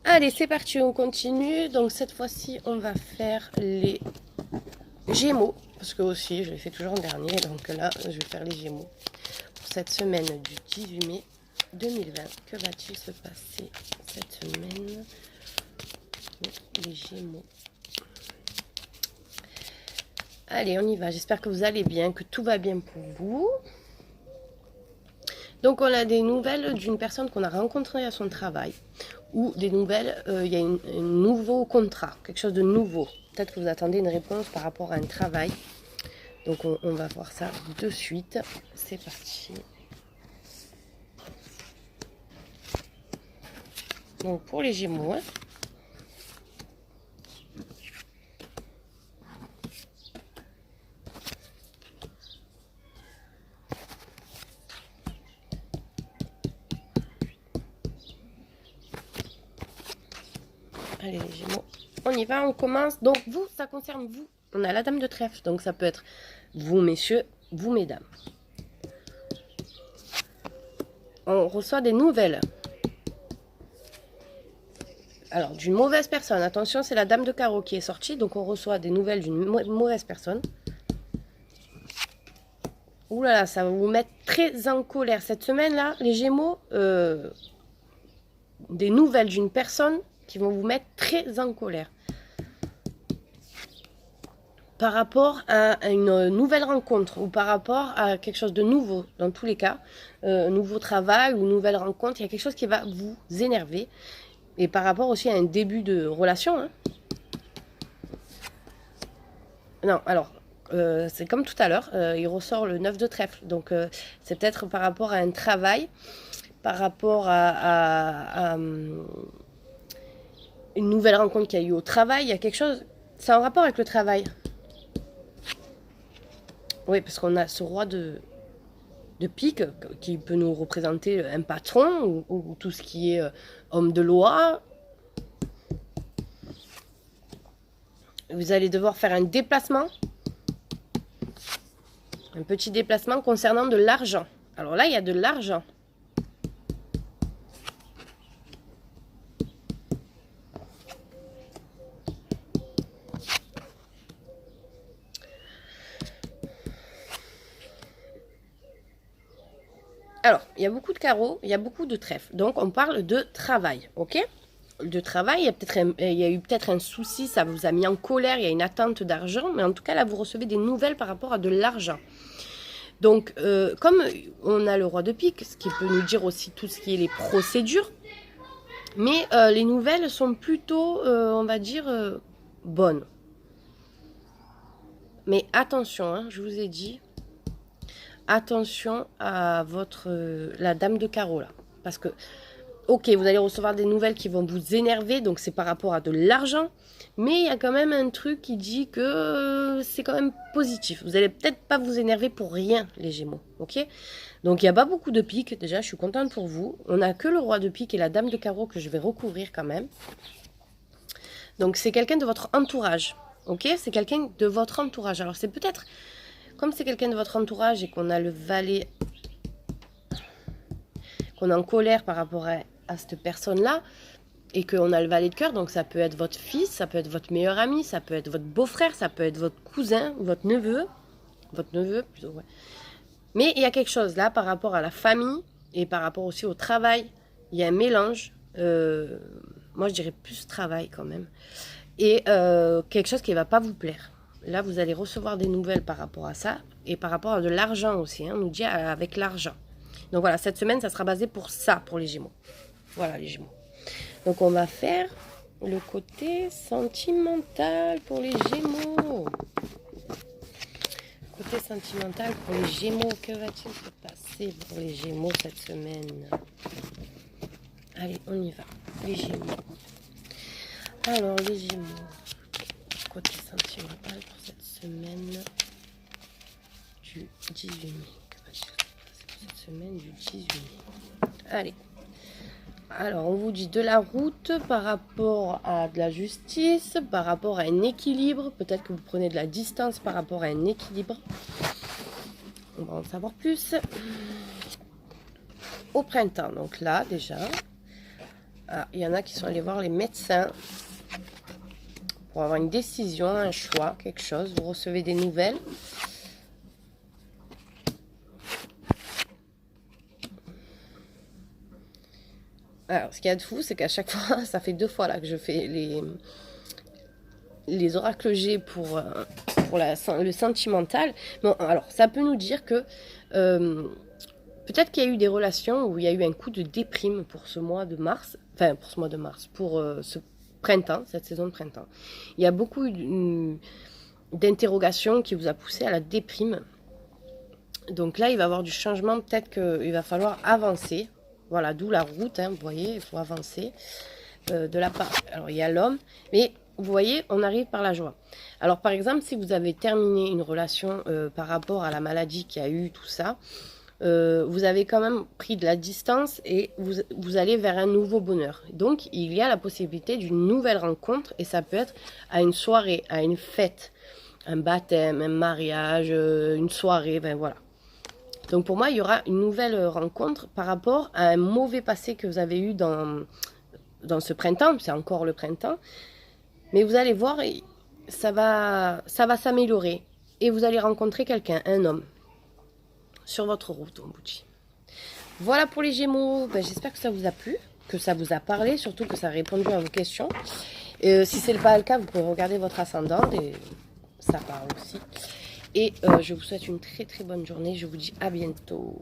Allez, c'est parti, on continue. Donc cette fois-ci, on va faire les Gémeaux. Parce que aussi, je les fais toujours en dernier. Donc là, je vais faire les Gémeaux. Pour cette semaine du 18 mai 2020. Que va-t-il se passer cette semaine? Les Gémeaux. Allez, on y va. J'espère que vous allez bien, que tout va bien pour vous. Donc on a des nouvelles d'une personne qu'on a rencontrée à son travail. Ou des nouvelles, il y a un nouveau contrat, quelque chose de nouveau. Peut-être que vous attendez une réponse par rapport à un travail. Donc on va voir ça de suite. C'est parti. Donc pour les Gémeaux, hein. Allez les Gémeaux, on y va, on commence. Donc vous, ça concerne vous. On a la dame de trèfle, donc ça peut être vous messieurs, vous mesdames. On reçoit des nouvelles. Alors, d'une mauvaise personne. Attention, c'est la dame de carreau qui est sortie. Donc, on reçoit des nouvelles d'une mauvaise personne. Ouh là là, ça va vous mettre très en colère. Cette semaine-là, les Gémeaux, des nouvelles d'une personne qui vont vous mettre très en colère. Par rapport à une nouvelle rencontre ou par rapport à quelque chose de nouveau, dans tous les cas, un nouveau travail ou une nouvelle rencontre, il y a quelque chose qui va vous énerver. Et par rapport aussi à un début de relation. Hein. Non, alors, c'est comme tout à l'heure, il ressort le 9 de trèfle. Donc, c'est peut-être par rapport à un travail, par rapport à une nouvelle rencontre qu'il y a eu au travail. Il y a quelque chose, c'est en rapport avec le travail. Oui, parce qu'on a ce roi de pique qui peut nous représenter un patron ou tout ce qui est homme de loi. Vous allez devoir faire un déplacement. Un petit déplacement concernant de l'argent. Alors là, il y a de l'argent. Alors, il y a beaucoup de carreaux, il y a beaucoup de trèfles. Donc, on parle de travail, ok? De travail, il y a eu peut-être un souci, ça vous a mis en colère, il y a une attente d'argent. Mais en tout cas, là, vous recevez des nouvelles par rapport à de l'argent. Donc, comme on a le roi de pique, ce qui peut nous dire aussi tout ce qui est les procédures, mais les nouvelles sont plutôt, on va dire, bonnes. Mais attention, hein, je vous ai dit, attention à la dame de carreau là. Parce que, ok, vous allez recevoir des nouvelles qui vont vous énerver, donc c'est par rapport à de l'argent. Mais il y a quand même un truc qui dit que c'est quand même positif. Vous allez peut-être pas vous énerver pour rien, les Gémeaux, ok? Donc il n'y a pas beaucoup de piques, déjà, je suis contente pour vous. On n'a que le roi de pique et la dame de carreau que je vais recouvrir quand même. Donc c'est quelqu'un de votre entourage, ok? C'est quelqu'un de votre entourage. Alors c'est peut-être, comme c'est quelqu'un de votre entourage et qu'on a le valet, qu'on est en colère par rapport à cette personne-là, et qu'on a le valet de cœur, donc ça peut être votre fils, ça peut être votre meilleur ami, ça peut être votre beau-frère, ça peut être votre cousin, votre neveu plutôt, ouais. Mais il y a quelque chose là par rapport à la famille et par rapport aussi au travail, il y a un mélange, moi je dirais plus travail quand même, et quelque chose qui ne va pas vous plaire. Là, vous allez recevoir des nouvelles par rapport à ça, et par rapport à de l'argent aussi, hein, on nous dit avec l'argent. Donc voilà, cette semaine, ça sera basé pour ça, pour les Gémeaux. Voilà les Gémeaux. Donc on va faire le côté sentimental pour les Gémeaux. Côté sentimental pour les Gémeaux, que va-t-il se passer pour les Gémeaux cette semaine? Allez, on y va. Les Gémeaux. Alors les Gémeaux, côté sentimental pour cette semaine du 18 mai. Que va-t-il se passer pour cette semaine du 18 mai? Allez. Alors, on vous dit de la route par rapport à de la justice, par rapport à un équilibre. Peut-être que vous prenez de la distance par rapport à un équilibre. On va en savoir plus. Au printemps, donc là, déjà. Ah, il y en a qui sont allés voir les médecins pour avoir une décision, un choix, quelque chose. Vous recevez des nouvelles. Alors, ce qu'il y a de fou, c'est qu'à chaque fois, ça fait 2 fois là que je fais les oracles G pour le sentimental. Bon, alors, ça peut nous dire que peut-être qu'il y a eu des relations où il y a eu un coup de déprime pour ce mois de mars, enfin pour ce mois de mars, pour ce printemps, cette saison de printemps. Il y a beaucoup d'interrogations qui vous a poussé à la déprime. Donc là, il va y avoir du changement, peut-être qu'il va falloir avancer. Voilà, d'où la route, hein, vous voyez, il faut avancer de la part. Alors, il y a l'homme, mais vous voyez, on arrive par la joie. Alors, par exemple, si vous avez terminé une relation par rapport à la maladie qu'il y a eu, tout ça, vous avez quand même pris de la distance et vous allez vers un nouveau bonheur. Donc, il y a la possibilité d'une nouvelle rencontre et ça peut être à une soirée, à une fête, un baptême, un mariage, une soirée, ben voilà. Donc pour moi, il y aura une nouvelle rencontre par rapport à un mauvais passé que vous avez eu dans ce printemps. C'est encore le printemps. Mais vous allez voir, ça va s'améliorer. Et vous allez rencontrer quelqu'un, un homme, sur votre route, on vous dit. Voilà pour les Gémeaux. Ben, j'espère que ça vous a plu, que ça vous a parlé, surtout que ça a répondu à vos questions. Si ce n'est pas le cas, vous pouvez regarder votre ascendant et ça parle aussi. Et je vous souhaite une très très bonne journée. Je vous dis à bientôt.